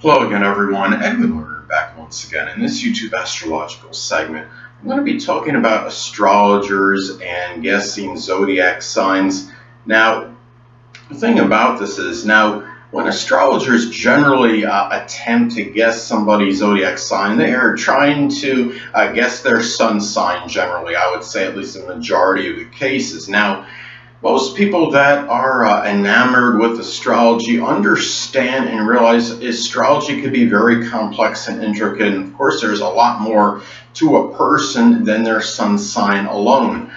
Hello again, everyone. Edwin Learnad back once again. In this YouTube astrological segment, I'm going to be talking about astrologers and guessing zodiac signs. Now, the thing about this is, when astrologers generally attempt to guess somebody's zodiac sign, they are trying to guess their sun sign generally, I would say, at least in the majority of the cases. Now, most people that are enamored with astrology understand and realize astrology could be very complex and intricate. And of course, there's a lot more to a person than their sun sign alone.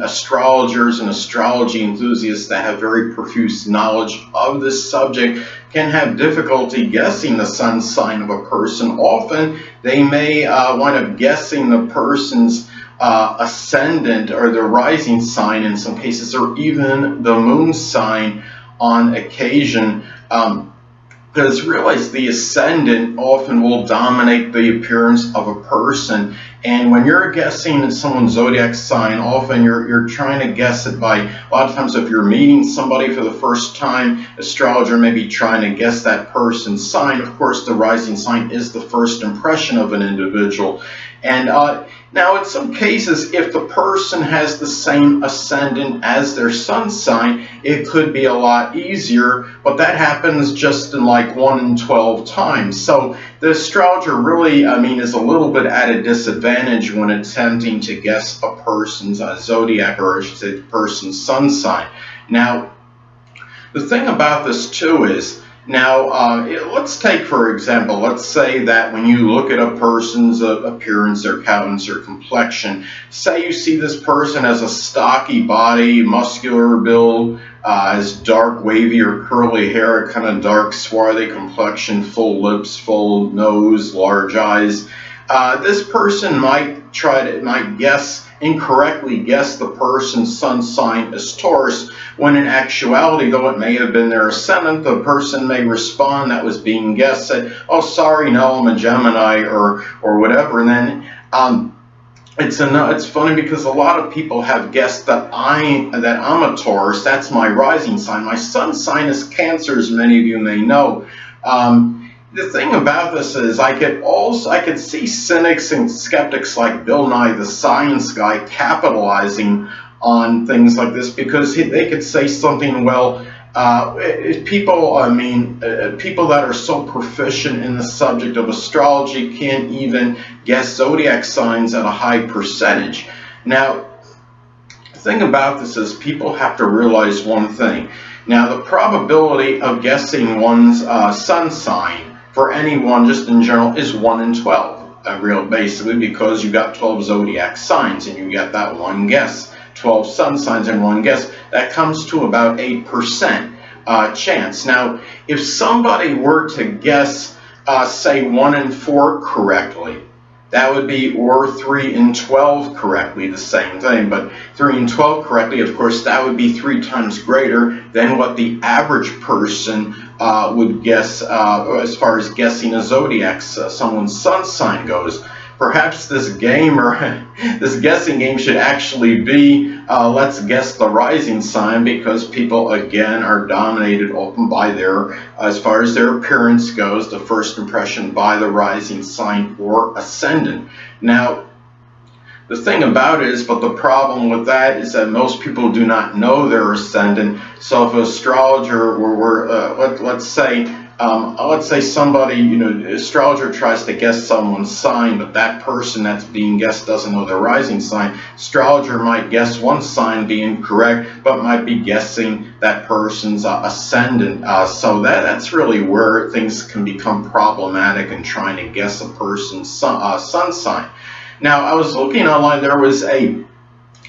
Astrologers and astrology enthusiasts that have very profuse knowledge of this subject can have difficulty guessing the sun sign of a person. Often, they may wind up guessing the person's ascendant or the rising sign in some cases, or even the moon sign on occasion, because realize the ascendant often will dominate the appearance of a person. And when you're guessing someone's zodiac sign, often you're trying to guess it by, a lot of times if you're meeting somebody for the first time, astrologer may be trying to guess that person's sign. Of course, the rising sign is the first impression of an individual. And now, in some cases, if the person has the same ascendant as their sun sign, it could be a lot easier, but that happens just in like 1 in 12 times. So the astrologer really, is a little bit at a disadvantage when attempting to guess a person's zodiac, or I should say the person's sun sign. Now, the thing about this too is, let's take, for example, let's say that when you look at a person's appearance, their countenance, or complexion, say you see this person has a stocky body, muscular build, has dark wavy or curly hair, kind of dark swarthy complexion, full lips, full nose, large eyes. This person might incorrectly guess the person's sun sign as Taurus, when in actuality, though it may have been their ascendant, the person may respond that was being guessed, say, "Oh, sorry, no, I'm a Gemini," or whatever. And then it's funny because a lot of people have guessed that I'm a Taurus. That's my rising sign. My sun sign is Cancer, as many of you may know. The thing about this is, I could see cynics and skeptics like Bill Nye the Science Guy capitalizing on things like this, because they could say something, well, people that are so proficient in the subject of astrology can't even guess zodiac signs at a high percentage. Now, the thing about this is, people have to realize one thing. Now, the probability of guessing one's sun sign for anyone, just in general, is 1 in 12. Basically, because you got 12 zodiac signs and you get that one guess. 12 sun signs and one guess. That comes to about 8% chance. Now, if somebody were to guess, say, 1 in 4 correctly, that would be, or 3 in 12 correctly, the same thing. But 3 in 12 correctly, of course, that would be 3 times greater than what the average person would guess as far as guessing a zodiac, someone's sun sign goes. Perhaps this game, or this guessing game, should actually be let's guess the rising sign, because people, again, are dominated often by as far as their appearance goes, the first impression by the rising sign or ascendant. Now, the thing about it is, but the problem with that is that most people do not know their ascendant. So if an astrologer let's say somebody, astrologer tries to guess someone's sign, but that person that's being guessed doesn't know their rising sign. Astrologer might guess one sign being correct, but might be guessing that person's ascendant. So that's really where things can become problematic in trying to guess a person's sun sign. Now, I was looking online. There was a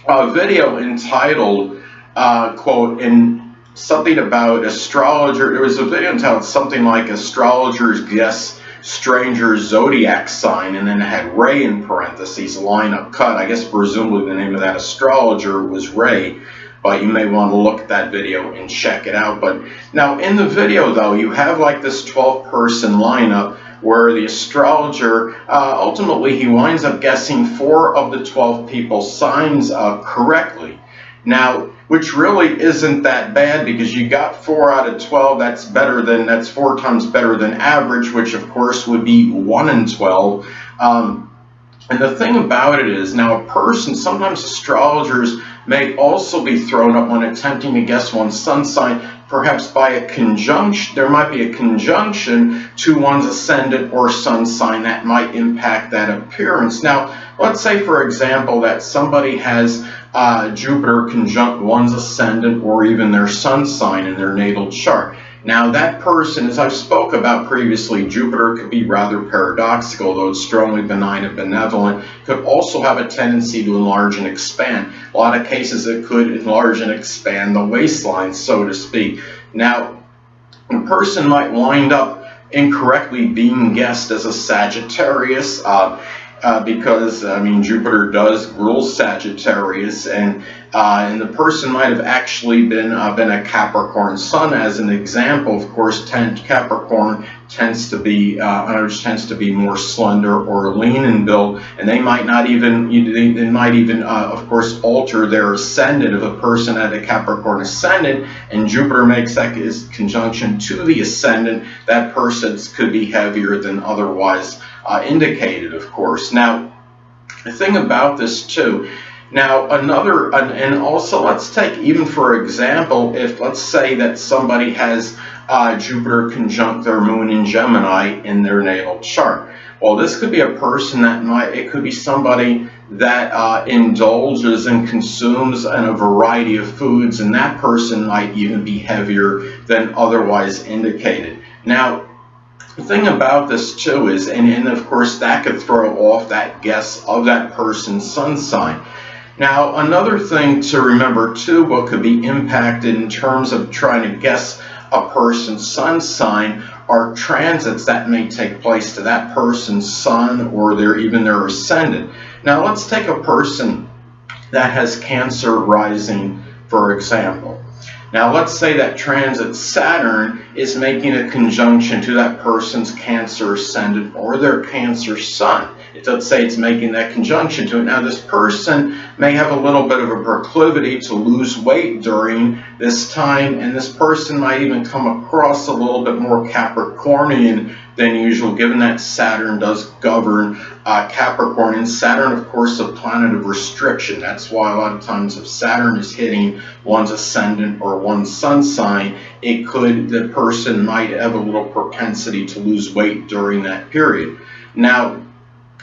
video entitled, quote, in something about astrologer. There was a video entitled something like "Astrologers Guess Stranger's Zodiac Sign," and then it had Ray in parentheses, line up cut. I guess presumably the name of that astrologer was Ray, but you may want to look at that video and check it out. But now in the video, though, you have like this 12-person lineup, where the astrologer, ultimately he winds up guessing 4 of the 12 people's signs correctly. Now, which really isn't that bad because you got 4 out of 12. That's 4 times better than average, which of course would be 1 in 12. And the thing about it is, now a person, sometimes astrologers may also be thrown up when attempting to guess one's sun sign, perhaps by a conjunction. There might be a conjunction to one's ascendant or sun sign that might impact that appearance. Now, let's say, for example, that somebody has Jupiter conjunct one's ascendant or even their sun sign in their natal chart. Now, that person, as I've spoke about previously, Jupiter could be rather paradoxical, though it's strongly benign and benevolent, could also have a tendency to enlarge and expand. A lot of cases it could enlarge and expand the waistline, so to speak. Now, a person might wind up incorrectly being guessed as a Sagittarius, because Jupiter does rule Sagittarius, and the person might have actually been a Capricorn sun. As an example, of course, Capricorn tends to be more slender or lean in build, and they might even of course alter their ascendant. If a person had a Capricorn ascendant and Jupiter makes that conjunction to the ascendant, that person could be heavier than otherwise indicated, of course. Now, the thing about this too, now and also let's take, even for example, if let's say that somebody has Jupiter conjunct their moon in Gemini in their natal chart. Well, this could be a person it could be somebody that indulges and consumes in a variety of foods, and that person might even be heavier than otherwise indicated. Now, the thing about this too is, and of course that could throw off that guess of that person's sun sign. Now, another thing to remember too, what could be impacted in terms of trying to guess a person's sun sign, are transits that may take place to that person's sun or even their ascendant. Now, let's take a person that has Cancer rising, for example. Now, let's say that transit Saturn is making a conjunction to that person's Cancer ascendant or their Cancer sun. Let's say it's making that conjunction to it. Now, this person may have a little bit of a proclivity to lose weight during this time, and this person might even come across a little bit more Capricornian than usual, given that Saturn does govern Capricorn. And Saturn, of course, is a planet of restriction. That's why a lot of times if Saturn is hitting one's ascendant or one's sun sign, the person might have a little propensity to lose weight during that period. Now,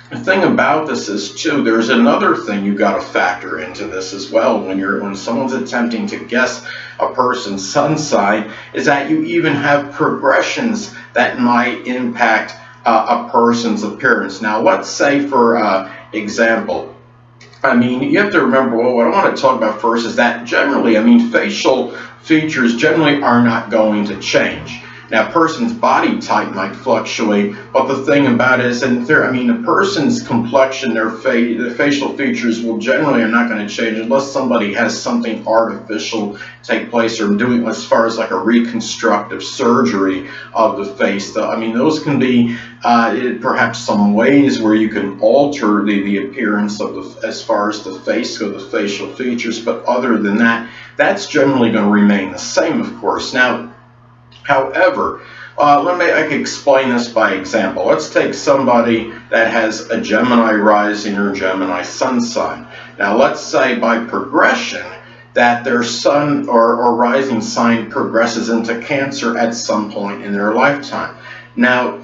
the thing about this is too, there's another thing you got to factor into this as well when someone's attempting to guess a person's sun sign, is that you even have progressions that might impact a person's appearance. Now, let's say, for example, you have to remember, what I want to talk about first is that generally, facial features generally are not going to change. Now, a person's body type might fluctuate, but the thing about it is, a person's complexion, their facial features will generally are not going to change unless somebody has something artificial take place, or doing as far as like a reconstructive surgery of the face. Those can be perhaps some ways where you can alter the appearance of as far as the face or the facial features, but other than that, that's generally going to remain the same, of course. Now, however, I can explain this by example. Let's take somebody that has a Gemini rising or Gemini sun sign. Now, let's say by progression that their sun or rising sign progresses into Cancer at some point in their lifetime. Now,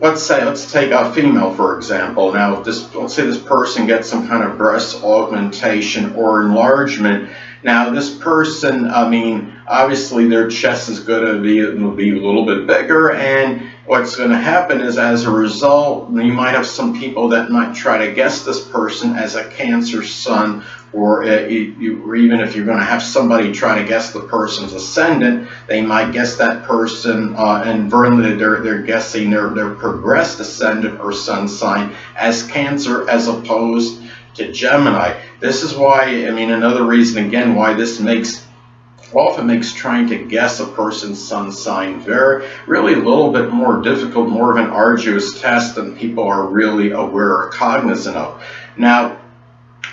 let's take a female, for example. Now, let's say this person gets some kind of breast augmentation or enlargement. Now, this person, obviously their chest is going to be a little bit bigger, and what's going to happen is, as a result, you might have some people that might try to guess this person as a Cancer sun, or even if you're going to have somebody try to guess the person's ascendant, they might guess that person, and they're guessing their progressed ascendant or sun sign as Cancer as opposed to Gemini. This is why, another reason again why this often makes trying to guess a person's sun sign really a little bit more difficult, more of an arduous test than people are really aware or cognizant of. Now,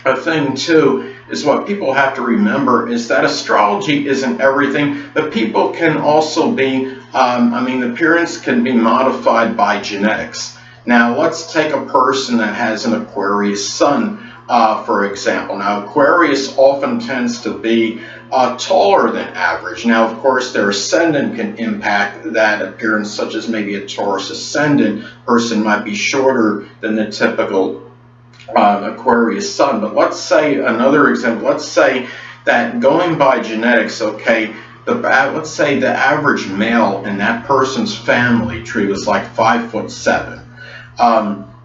a thing too, is what people have to remember is that astrology isn't everything. The people can also be, the appearance can be modified by genetics. Now, let's take a person that has an Aquarius sun, for example. Now, Aquarius often tends to be taller than average. Now, of course, their ascendant can impact that appearance, such as maybe a Taurus ascendant person might be shorter than the typical Aquarius sun. But let's say another example. Let's say that going by genetics, okay, let's say the average male in that person's family tree was like 5'7".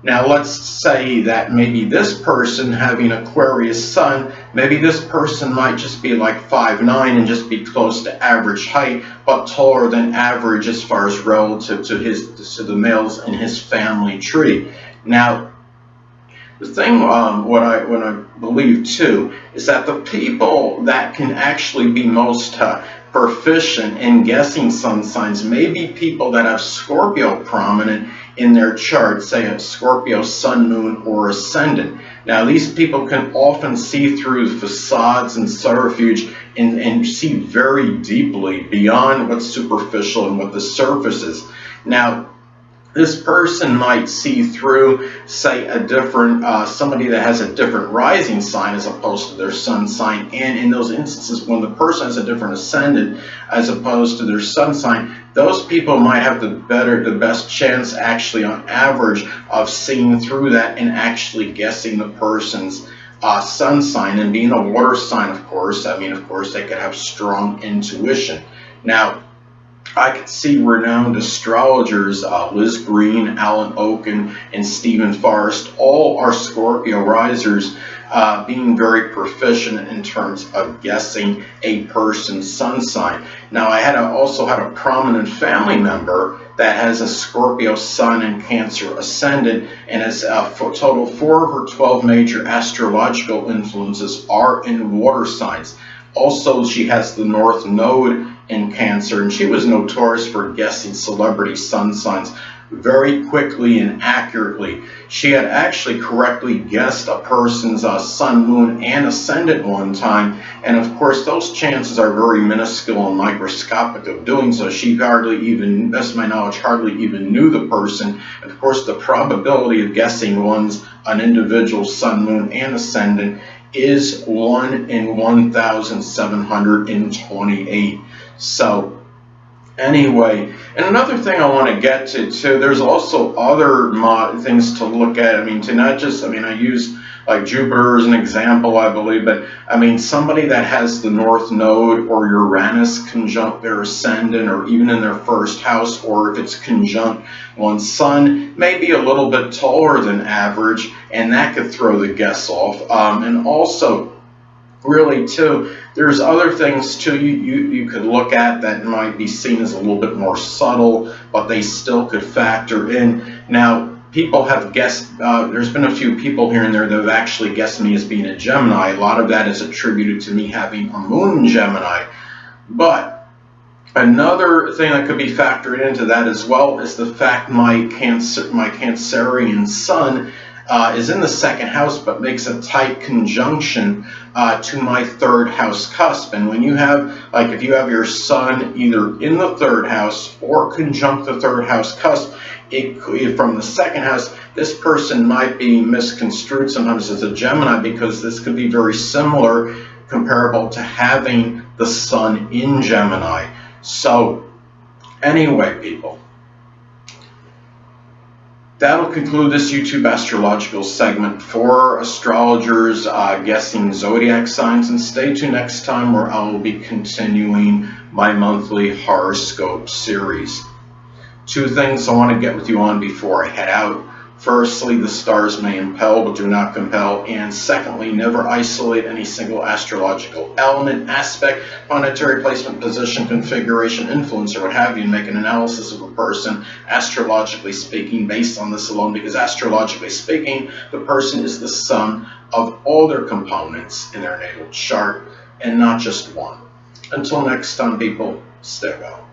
Now let's say that maybe this person having Aquarius sun, maybe this person might just be like 5'9" and just be close to average height, but taller than average as far as relative to the males in his family tree. Now, the thing, what I believe too, is that the people that can actually be most proficient in guessing sun signs may be people that have Scorpio prominent in their chart, say a Scorpio sun, moon, or ascendant. Now, these people can often see through facades and subterfuge and see very deeply beyond what's superficial and what the surface is. Now, this person might see through, say, a different, somebody that has a different rising sign as opposed to their sun sign. And in those instances, when the person has a different ascendant as opposed to their sun sign, those people might have the best chance, actually, on average, of seeing through that and actually guessing the person's sun sign. And being a water sign, of course, they could have strong intuition. Now, I could see renowned astrologers, Liz Green, Alan Oken, and Stephen Forrest, all are Scorpio risers, being very proficient in terms of guessing a person's sun sign. Now, I also had a prominent family member that has a Scorpio sun and Cancer ascendant, and has a total 4 of her 12 major astrological influences are in water signs. Also, she has the North Node in Cancer, and she was notorious for guessing celebrity sun signs very quickly and accurately. She had actually correctly guessed a person's sun, moon, and ascendant one time, and of course those chances are very minuscule and microscopic of doing so. She hardly even, best of my knowledge, hardly even knew the person. And of course, the probability of guessing an individual sun, moon, and ascendant is 1 in 1,728. So anyway, and another thing I want to get to too, there's also other things to look at. I use like Jupiter as an example, I believe, but somebody that has the North Node or Uranus conjunct their ascendant, or even in their first house, or if it's conjunct one's sun, may be a little bit taller than average, and that could throw the guess off. And also, really too, there's other things too you could look at that might be seen as a little bit more subtle, but they still could factor in. Now, people have guessed, there's been a few people here and there that have actually guessed me as being a Gemini. A lot of that is attributed to me having a moon in Gemini. But another thing that could be factored into that as well is the fact my Cancerian sun is in the second house, but makes a tight conjunction to my third house cusp. And when you have, if you have your sun either in the third house or conjunct the third house cusp, from the second house, this person might be misconstrued sometimes as a Gemini, because this could be very similar, comparable to having the sun in Gemini. So anyway, people, that'll conclude this YouTube astrological segment for astrologers guessing zodiac signs. And stay tuned next time, where I will be continuing my monthly horoscope series. 2 things I want to get with you on before I head out. Firstly, the stars may impel but do not compel. And secondly, never isolate any single astrological element, aspect, planetary placement, position, configuration, influence, or what have you, and make an analysis of a person, astrologically speaking, based on this alone, because astrologically speaking, the person is the sum of all their components in their natal chart, and not just one. Until next time, people, stay well.